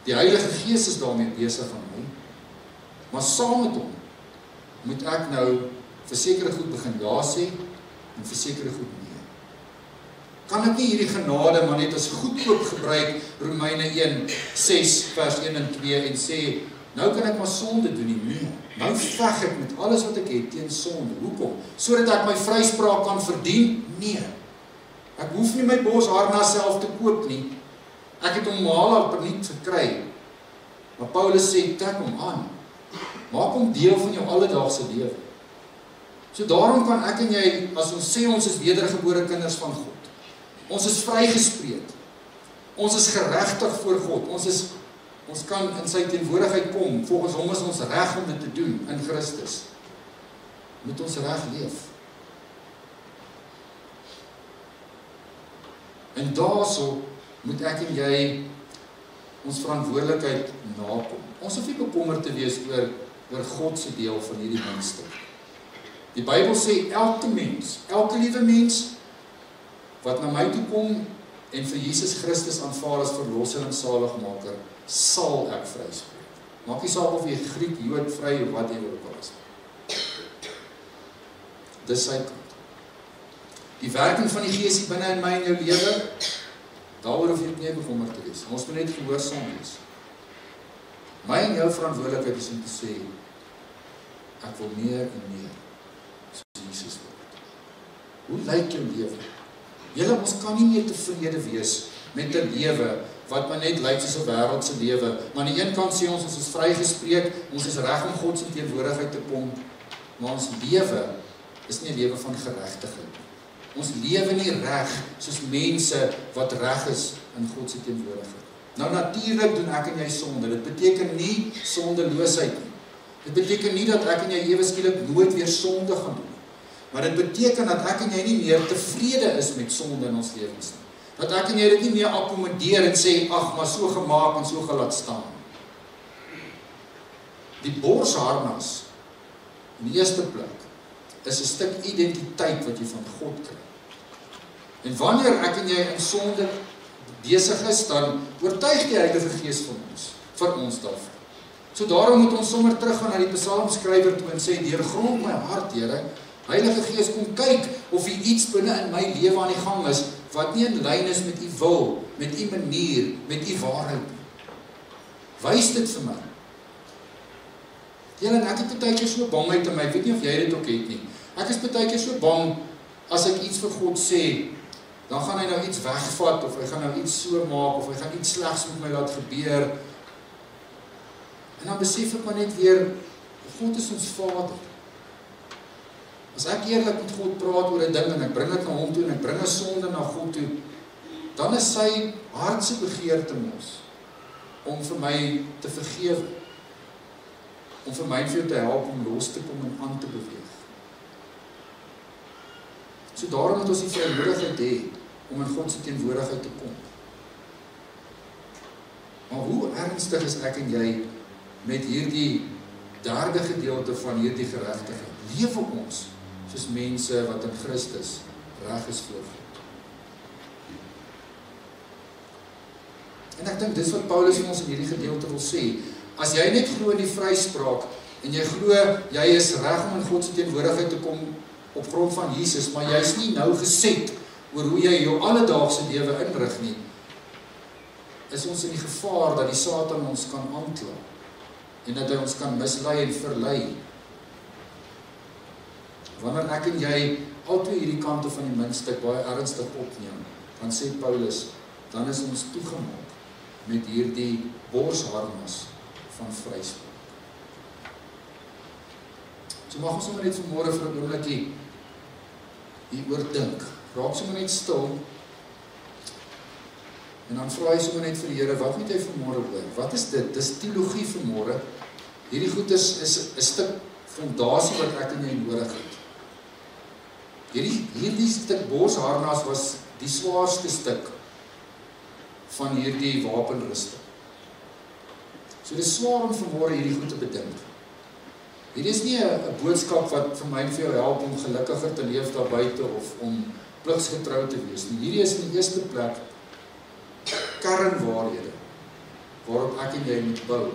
Die Heilige Gees is daarmee besig aan my, maar saam met hom moet ek nou vir sekere goed begin ja sê, en vir sekere goed nie. Kan ek nie hierdie genade maar net as goedkoop gebruik, Romeine 1:6 vers 1 en 2 en sê, nou kan ek maar sonde doen nie, nee. Nou veg ek met alles wat ek het teen sonde. Hoekom? Sodat ek my vryspraak kan verdien? Nee. Ek hoef nie my borsharna self te koop nie. Ek het hom maal verniet gekry. Maar Paulus sê, trek hom aan. Maak hom deel van jou alledaagse lewe. So daarom kan ek en jy, as ons sê ons is wedergebore kinders van God, ons is vrygespreek, ons is geregtig voor God, ons kan in sy teenwoordigheid kom, volgens hom is ons reg om dit te doen in Christus. Moet ons reg leef. En daarso moet ek en jy ons verantwoordelikheid nakom. Ons hoef nie bekommerd te wees oor God se deel van hierdie muntstuk. Die Bybel sê elke mens, elke liewe mens wat na my toe kom en vir Jesus Christus aanvaar as verlosser en saligmaker, sal ek vryspreek. Maak nie saak of jy Griek, Jood, vry of wat jy ook al is. Dis sy kant. Die werking van die Gees hier binne in my en jou lewe, daaroor hoef jy nie bekommerd te wees. Ons moet net gehoorsaam wees. My en jou verantwoordelikheid is om te sê, ek wil meer en meer soos Jesus word. Hoe lyk jou lewe? Julle, ons kan nie meer tevrede wees met 'n lewe wat maar net lyk soos 'n wêreldse lewe. Maar aan die een kant sê ons is vrygespreek, ons is reg om God se teenwoordigheid te kom, maar ons lewe is nie 'n lewe van geregtigheid. Ons lewe nie reg soos mense wat reg is in God se teenwoordigheid. Nou natuurlik doen ek en jy sonde. Dit beteken nie sondeloosheid nie. Dit beteken nie dat ek en jy ewe skielik nooit weer sonde gaan doen. Maar dit beteken dat ek en jy nie meer tevrede is met sonde in ons lewens nie. Dat ek en jy dit nie meer akkommodeer en sê, ag, maar so gemaak en so gelaat staan. Die borsharnas, in die eerste plek, is 'n stuk identiteit wat jy van God kry. En wanneer ek en jy in sonde besig is, dan oortuig die Heilige Gees van ons, vir ons daarvan. So daarom moet ons sommer teruggaan na die psalmskrywer toe en sê, deurgrond my hart, Here, Heilige Gees, kom kyk of hier iets binne in my lewe aan die gang is, wat nie in lyn is met u wil, met u manier, met u waarheid nie. Wys dit vir my. Julle, en ek het baie keer so bang uit in my, ek weet nie of jy dit ook het nie. Ek is baie keer so bang, as ek iets vir God sê, dan gaan hy nou iets wegvat, of hy gaan nou iets so maak, of hy gaan iets slegs met my laat gebeur. En dan besef ek maar net weer, God is ons Vader. As ek eerlik met God praat oor 'n ding, en ek bring dit na hom toe, en ek bring 'n sonde na God toe, dan is sy hartse begeerte mos, om vir my te vergewe, om vir my en vir jou te help om los te kom en aan te beweeg. So daarom moet ons die vrymoedigheid hê om in God se teenwoordigheid te kom. Maar hoe ernstig is ek en jy met hierdie derde gedeelte van hierdie geregtigheid? Leef ons soos mense wat in Christus reg is voor God? En ek dink dis wat Paulus ons in hierdie gedeelte wil sê. As jy net glo in die vryspraak en jy glo jy is reg om in God se teenwoordigheid te kom op grond van Jesus, maar jy is nie nou geset oor hoe jy jou alledaagse lewe inrig nie, is ons in die gevaar dat die Satan ons kan aankla en dat hy ons kan mislei en verlei. Wanneer ek en jy altyd hierdie kante van die muntstuk baie ernstig opneem, dan sê Paulus, dan is ons toegemaak met hierdie borsharnas van vryspraak. So mag ons sommer net vanmôre vir 'n oombliekie hieroor dink. Raak sommer net stil. En dan vra jy sommer net vir die Here, wat moet jy vanmôre hoor? Wat is dit? Dis teologie vanmôre. Hierdie goed is 'n stuk fondasie wat ek en jy nodig het. Hierdie stuk borsharnas was die swaarste stuk van hierdie wapenrusting. So dis swaar om vanmôre hierdie goed te bedink. Hierdie is nie 'n boodskap wat vir my en vir jou help om gelukkiger te leef daar buite of om pligsgetrou te wees nie. Hierdie is in die eerste plek kernwaarhede waarop ek en jy moet bou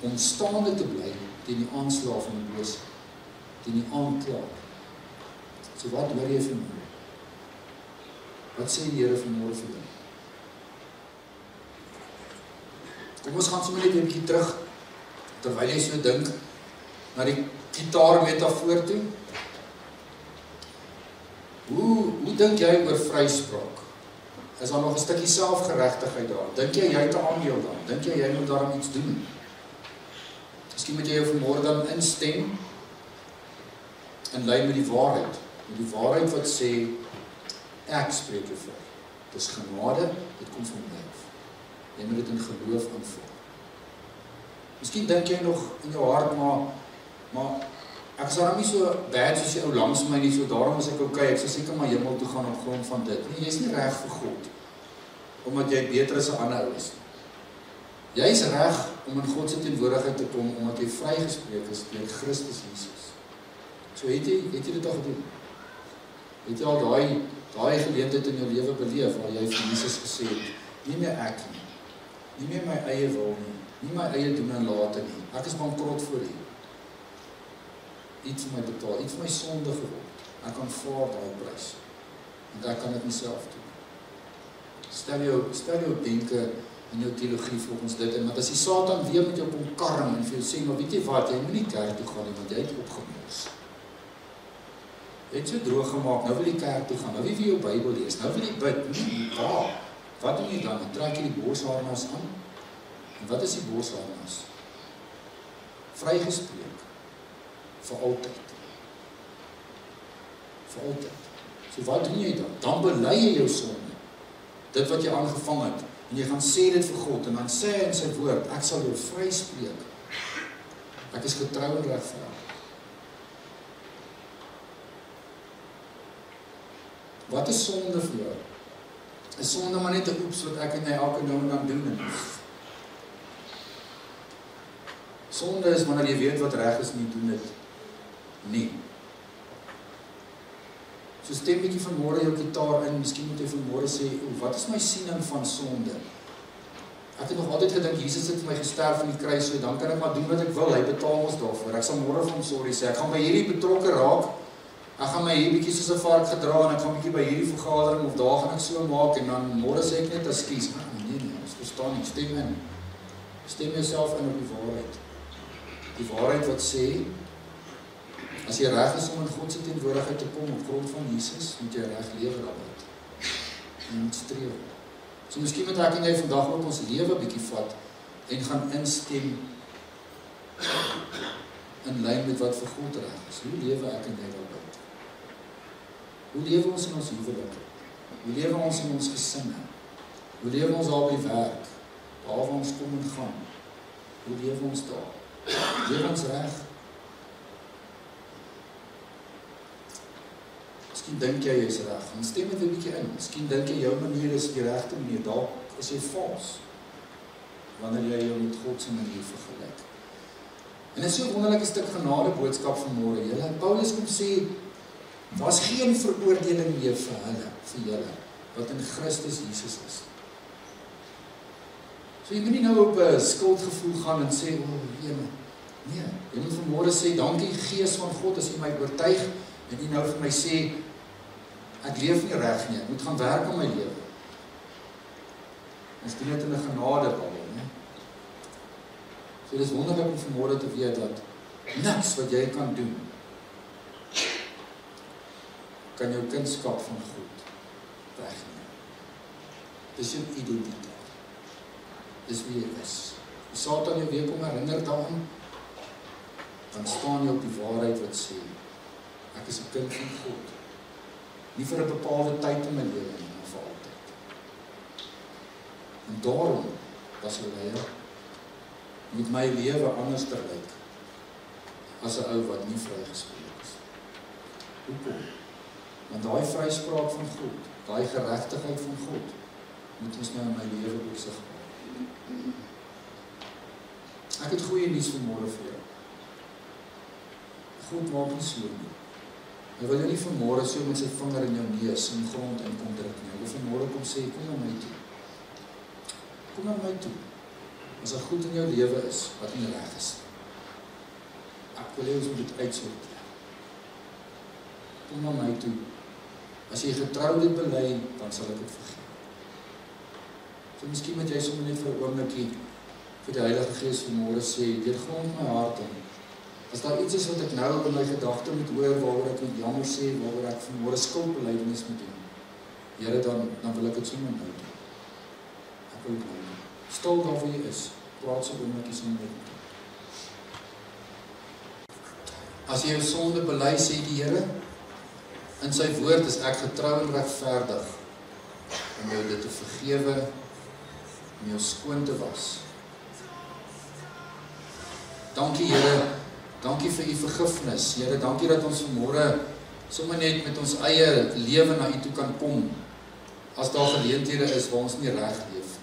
om staande te bly teen die aanslag van die bose, teen die aanklag So wat hoor jy vanmôre? Wat sê die Here vanmôre vir jou? Kom ons gaan sommer net 'n bietjie terug, terwyl jy so dink, na die gitaar metafoor toe. Hoe dink jy oor vryspraak? Is daar nog 'n stukkie selfgeregtigheid daar? Dink jy het 'n aandeel daar? Dink jy moet daarom iets doen? Miskien moet jy jou vanmôre dan instem in lyn met die waarheid. Met die waarheid wat sê, ek spreek jou vir. Dit is genade, dit kom van my af. Jy moet dit in geloof aanvaar. Miskien dink jy nog in jou hart, maar ek is daarom nie so bad soos die ou langs my nie, so daarom is ek okay, ek sal seker maar hemel toe gaan op grond van dit. Nee, jy is nie reg vir God, omdat jy beter as 'n ander ou is. Jy is reg om in God se teenwoordigheid te kom, omdat jy vrygespreek is deur Christus Jesus. So het jy dit al gedoen? Het jy al daai geleentheid in jou lewe beleef, waar jy vir Jesus gesê het, nie meer ek nie, nie meer my eie wil nie my eie doen en late nie, ek is bankrot voor U. Iets vir my betaal, iets vir my sonde geword, ek aanvaar daai prys, en ek kan dit nie self doen. Stel jou denke in jou teologie volgens dit, en want as die Satan weer met jou kom karm, en vir jou sê, maar weet jy wat, jy moet nie kerk toe gaan nie, want jy het opgemors. Jy het so droog gemaak, nou wil jy kerk toe gaan, nou wil jy jou Bybel lees, nou wil jy bid, nie, wat doen jy dan? Dan trek jy die borsharnas aan, en wat is die borsharnas? Vrygespreek, vir altyd. Vir altyd. So wat doen jy dan? Dan bely jy jou sonde, dit wat jy aangevang het, en jy gaan sê dit vir God, en dan sê hy in sy woord, ek sal jou vryspreek, ek is getrou en regverdig. Wat is sonde vir jou? Is sonde maar net 'n oeps wat ek en jy elke nou en dan doen? Sonde is wanneer jy weet wat reg is en jy doen dit nie. So stem bietjie vanmôre jou gitaar in, miskien moet jy vanmôre sê, wat is my siening van sonde? Ek het nog altyd gedink, Jesus het vir my gesterf aan die kruis, so dan kan ek maar doen wat ek wil, hy betaal ons daarvoor. Ek sal môre vir hom sorry sê, ek gaan by hierdie betrokke raak, ek gaan my hier bietjie soos 'n vark gedra, en ek gaan bietjie by hierdie vergadering, of daar gaan ek so maak, en dan môre sê ek net ekskuus. Nee, ons verstaan nie, stem in. Stem jouself in op die waarheid. Die waarheid wat sê, as jy reg is om in God se teenwoordigheid te kom op grond van Jesus, moet jy reg lewe daaruit. Jy moet streef. So miskien moet ek en jy vandag ook ons lewe bietjie vat en gaan instem in lyn met wat vir God reg is. Hoe lewe ek en jy daaruit? Hoe lewe ons in ons huwelik? Hoe lewe ons in ons gesinne? Hoe lewe ons daar by die werk? Daar waar ons kom en gaan? Hoe lewe ons daar? Lewe ons reg? Miskien dink jy is reg, dan stem dit 'n bietjie in. Miskien dink jy jou manier is die regte manier, dalk is jy vals, wanneer jy jou met God se manier vergelyk. En dit is so 'n wonderlike stuk genade boodskap vanmôre. Paulus kom sê, daar's geen veroordeling meer vir julle, wat in Christus Jesus is. So jy moet nie nou op 'n skuldgevoel gaan en sê, nee, jy moet vanmôre sê, dankie Gees van God, as jy my oortuig, en jy nou vir my sê, ek leef nie reg nie, ek moet gaan werk aan my lewe. Ons doen dit in 'n genadebal, né? So dis wonderlik om vanmôre te weet dat niks wat jy kan doen, kan jou kindskap van God wegneem. Dis jou identiteit. Dis wie jy is. Die Satan jou weer kom herinner daaraan, dan staan jy op die waarheid wat sê, ek is 'n kind van God. Nie vir 'n bepaalde tyd in my lewe nie, maar vir altyd. En daarom was hy met my lewe anders te lyk as 'n ou wat nie vrygespreek is. Hoekom? Want daai vryspraak van God, daai geregtigheid van God, moet ons nou in my lewe ook sigbaar. Ek het goeie nuus vanmôre vir jou. God maak nie so nie. Hy wil jou nie vanmôre so met sy vinger in jou neus in die grond in kom druk nie. Hy wil vanmôre kom sê, kom na my toe. Kom na my toe. As daar goed in jou lewe is, wat nie reg is. Ek wil hê ons moet dit uitsort. kom na my toe. As jy getrou dit bely, dan sal ek dit vergewe. So miskien moet jy sommer net vir 'n oombliekie vir die Heilige Gees vanmôre sê, deurgrond my hart in. As daar iets is wat ek nou in my gedagte moet hoor, waaroor ek moet jammer sê, waaroor ek vanmôre skuldbelydenis moet doen, Here, dan wil ek dit sommer nou doen. Ek wil dit nou doen. Stil daar waar jy is, praat so oombliekie sommer met my. As jy jou sonde bely, sê die Here, in sy woord is ek getrou en regverdig om jou dit te vergewe, om jou skoon te was. Dankie Here, dankie vir u vergifnis. Here, dankie dat ons vanmôre sommer net met ons eie lewe na u toe kan kom, as daar geleenthede is waar ons nie reg leef.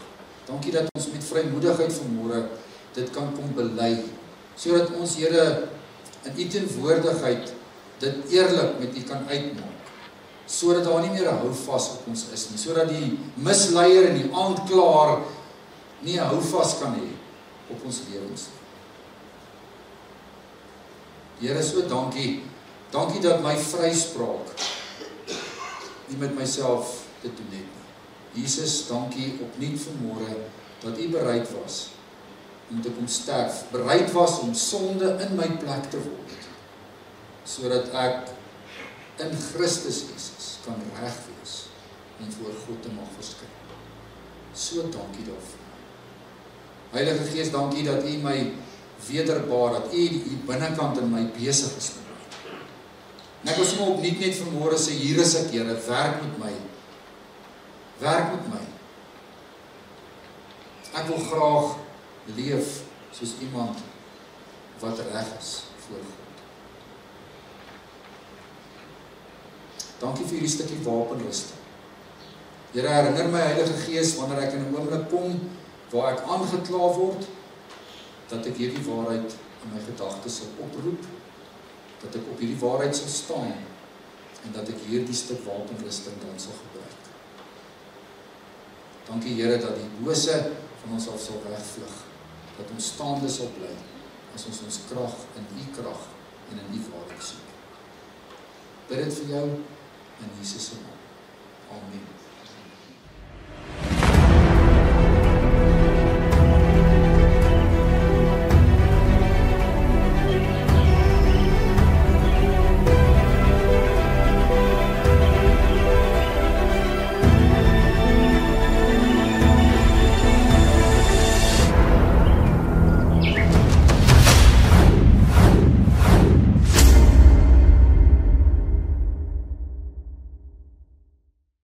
Dankie dat ons met vrymoedigheid vanmôre dit kan kom bely, sodat ons Here in u teenwoordigheid dit eerlik met u kan uitmaak, sodat daar nie meer 'n houvas op ons is nie, sodat die misleier en die aanklaer nie 'n houvas kan hê op ons lewens. Here, so dankie. Dankie dat my vryspraak nie met myself te doen het nie. Jesus, dankie opnuut vanmôre dat u bereid was om te kom sterf, bereid was om sonde in my plek te word, sodat ek in Christus Jesus kan reg wees en voor God te mag verskyn. So dankie daarvoor. Heilige Gees, dankie dat u my wederbaar, dat u die binnekant in my besig is met my. En ek wil sommer opnuut net vanmôre sê, hier is ek, Here, werk met my. Werk met my. Ek wil graag leef soos iemand wat reg is voor God. Dankie vir hierdie stukkie wapenrusting. Here, herinner my Heilige Gees wanneer ek in 'n oomblik kom waar ek aangekla word, dat ek hierdie waarheid in my gedagtes sal oproep, dat ek op hierdie waarheid sal staan en dat ek hierdie stuk wapenrusting dan sal gebruik. Dankie Here dat die bose van ons af sal wegvlug, dat ons staande sal bly as ons ons krag in u krag en in u waarheid soek. Bid dit vir jou in Jesus se naam. Amen.